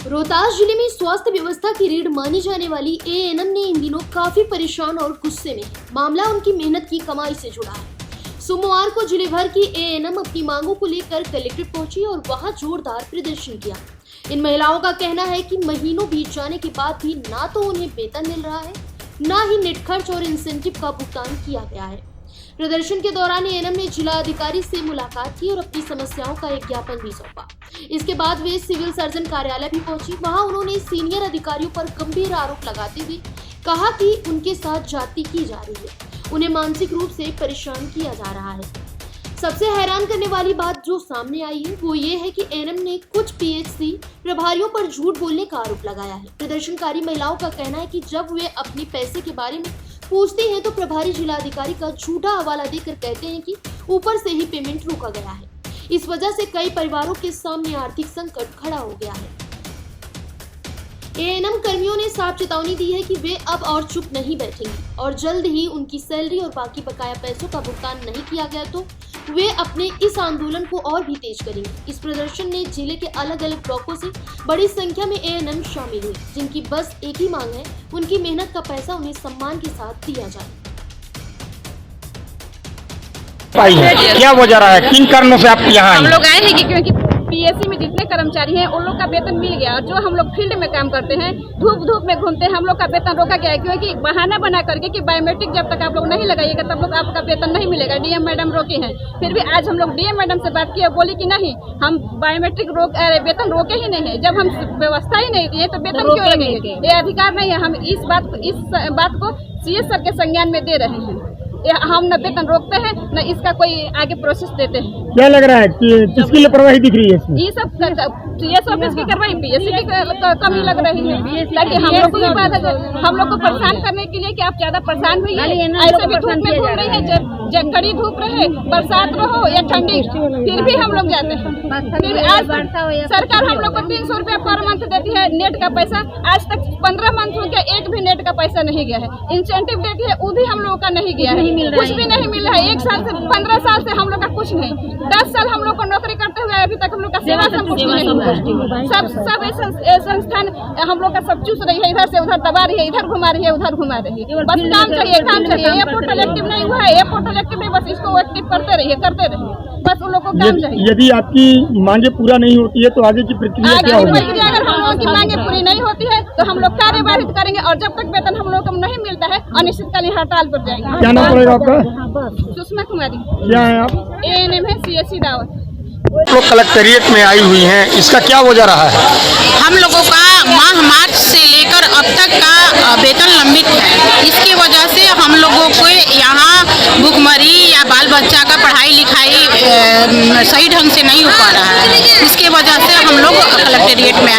रोहतास जिले में स्वास्थ्य व्यवस्था की रीढ़ मानी जाने वाली एएनएम ने इन दिनों काफी परेशान और गुस्से में है। मामला उनकी मेहनत की कमाई से जुड़ा है। सोमवार को जिले भर की एएनएम अपनी मांगों को लेकर कलेक्ट्रेट पहुंची और वहां जोरदार प्रदर्शन किया। इन महिलाओं का कहना है कि महीनों बीत जाने के बाद भी ना तो उन्हें वेतन मिल रहा है, ना ही नेट खर्च और इंसेंटिव का भुगतान किया गया है। प्रदर्शन के दौरान एएनएम ने जिला अधिकारी से मुलाकात की और अपनी समस्याओं का एक ज्ञापन भी सौंपा। इसके बाद वे सिविल सर्जन कार्यालय भी पहुंची। वहां उन्होंने सीनियर अधिकारियों पर गंभीर आरोप लगाते हुए कहा कि उनके साथ जाति की जा रही है, उन्हें मानसिक रूप से परेशान किया जा रहा है। सबसे हैरान करने वाली बात जो सामने आई है वो ये है कि एएनएम ने कुछ पीएचसी प्रभारियों पर झूठ बोलने का आरोप लगाया है। प्रदर्शनकारी महिलाओं का कहना है कि जब वे अपने पैसे के बारे में पूछती हैं तो प्रभारी जिलाधिकारी का झूठा हवाला देकर कहते हैं कि ऊपर से ही पेमेंट रोका गया है। इस वजह से कई परिवारों के सामने आर्थिक संकट खड़ा हो गया है। एएनएम कर्मियों ने साफ चेतावनी दी है कि वे अब और चुप नहीं बैठेंगे और जल्द ही उनकी सैलरी और बाकी बकाया पैसों का भुगतान नहीं किया गया तो वे अपने इस आंदोलन को और भी तेज करेंगे। इस प्रदर्शन में जिले के अलग अलग ब्लॉकों से बड़ी संख्या में एएनएम शामिल हुए, जिनकी बस एक ही मांग है, उनकी मेहनत का पैसा उन्हें सम्मान के साथ दिया जाए। क्या वजह रहा है, किन कारणों से आप यहाँ हम लोग आए हैं कि क्योंकि पीएससी में जितने कर्मचारी हैं उन लोग का वेतन मिल गया और जो हम लोग फील्ड में काम करते हैं, धूप में घूमते हैं, हम लोग का वेतन रोका गया है। क्योंकि बहाना बना करके कि बायोमेट्रिक जब तक आप लोग नहीं लगाइएगा तब लोग आपका वेतन नहीं मिलेगा। डीएम मैडम रोके हैं। फिर भी आज हम लोग डीएम मैडम से बात किए, बोली कि नहीं, हम बायोमेट्रिक वेतन रोके ही नहीं है। जब हम व्यवस्था ही नहीं दिए तो वेतन क्यों लगेंगे? ये अधिकार नहीं है। हम इस बात को सीएस सर के संज्ञान में दे रहे हैं। हम न वेतन रोकते हैं न इसका कोई आगे प्रोसेस देते हैं। क्या लग रहा है कि किसकी लापरवाही दिख रही है इसमें? ये सब सीएस ऑफिस की कार्रवाई पीएससी की कमी लग रही है। ताकि हम लोग को बात है, हम लोग को परेशान करने के लिए कि आप ज्यादा परेशान हुई है। ऐसे भी धूप में घूम रही है, जब कड़ी धूप रहे, बरसात रहो या ठंडी, फिर भी हम लोग जाते हैं। फिर आज सरकार हम लोग को 300 रुपया पर मंथ देती है नेट का पैसा। आज तक 15 मंथ हो गया, एक भी नेट का पैसा नहीं गया है। इंसेंटिव देती है, वो भी हम लोगों का नहीं गया है। कुछ भी नहीं मिल रहा है। 1 साल से 15 साल से हम लोग का कुछ नहीं। 10 साल हम लोग को नौकरी करते हुए अभी तक हम लोग का सेवा कुछ नहीं हुआ। सब संस्थान हम लोग का सब चूस रही है, इधर से उधर दबा रही है, इधर घुमा रही है, उधर घुमा रही है। बस काम चाहिए, काम चाहिए। ये पोर्टल एक्टिव नहीं हुआ है, ये पोर्टल एक्टिव नहीं, बस इसको एक्टिव करते रहिए। बस उन लोग को काम चाहिए। यदि आपकी मांगे पूरा नहीं होती है तो आगे की प्रक्रिया क्या होगी? अगर हम लोगों की मांगे पूरी नहीं होती है तो हम लोग कार्यवाही करेंगे और जब तक वेतन हम लोग को नहीं मिलता है अनिश्चितकालीन हड़ताल पर जाएंगे। क्या नाम पड़ेगा आपका? सुषमा कुमारी। क्या है आप? एएनएम है, सीएससी दावत। लोग कलेक्टेरिएट में आई हुई हैं, इसका क्या वजह रहा है? हम लोगों का माह मार्च से लेकर अब तक का वेतन लंबित है। इसकी वजह से हम लोगों को यहाँ भुखमरी या बाल बच्चा का पढ़ाई लिखाई सही ढंग से नहीं हो पा रहा है। इसके वजह से हम लोग कलेक्टेरिएट में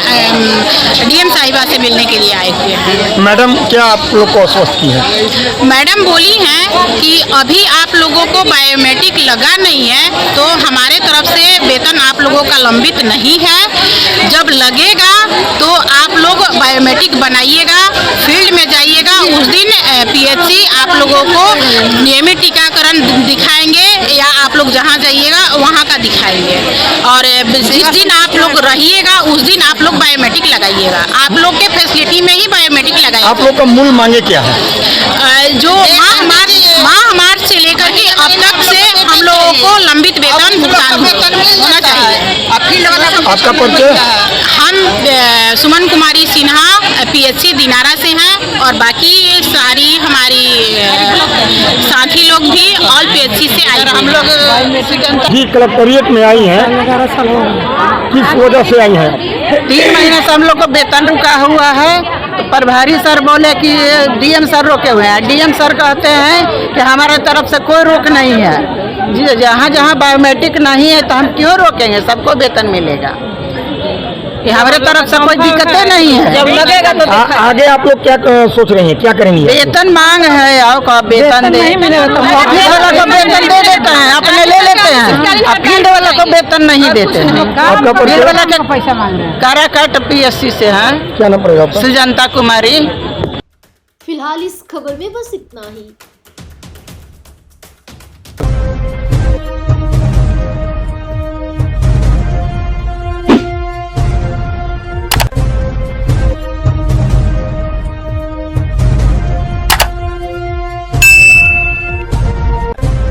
डीएम साहिबा से मिलने के लिए आए हुए हैं। मैडम, क्या आप लोग को आश्वस्त की है? मैडम बोली हैं कि अभी आप लोगों को बायोमेट्रिक लगा नहीं है तो हमारे तरफ से वेतन आप लोगों का लंबित नहीं है। जब लगेगा तो आप लोग बायोमेट्रिक बनाइएगा, फील्ड में जाइएगा। उस दिन पीएचसी आप लोगों को नियमित टीकाकरण दिखाएंगे या आप लोग जहां जाइएगा वहां का दिखाएंगे। और जिस दिन आप लोग रहिएगा उस दिन आप लोग बायोमेट्रिक लगाइएगा। आप लोग के फैसिलिटी में ही बायोमेट्रिक लगाइएगा। आप लोग का मूल मांगे क्या है? जो माह मार्च से लेकर के अब तक से हम लोगों को लंबित वेतन भुगतान होना चाहिए। आपका परिचय? हम सुमन कुमारी सिन्हा पीएचसी दिनारा से हैं और बाकी सारी हमारी साथी लोग भी ऑल पीएचसी से आए हैं। हम लोग जी कलेक्टेरिएट में आई हैं, किस वजह से आई हैं? 3 महीने से हम लोग को वेतन रुका हुआ है। तो प्रभारी सर बोले कि डीएम सर रोके हुए हैं। डीएम सर कहते हैं कि हमारे तरफ से कोई रोक नहीं है। जहाँ जहाँ बायोमेट्रिक नहीं है तो हम क्यों रोकेंगे, सबको वेतन मिलेगा। कि हमारे तरफ से कोई दिक्कतें नहीं है। जब लगेगा तो आगे आप लोग क्या सोच रहे हैं, क्या करेंगे? वेतन मांग है, आओ का वेतन दे। ऑफिस वाला को वेतन दे देते हैं, अपने ले लेते हैं। फील्ड वाला को वेतन नहीं देते हैं। फील्ड वाला के पैसा मांग रहे हैं। काराकाट पीएससी से है। क्या नाम पड़ेगा? सुजंता कुमारी। फिलहाल इस खबर में बस इतना ही।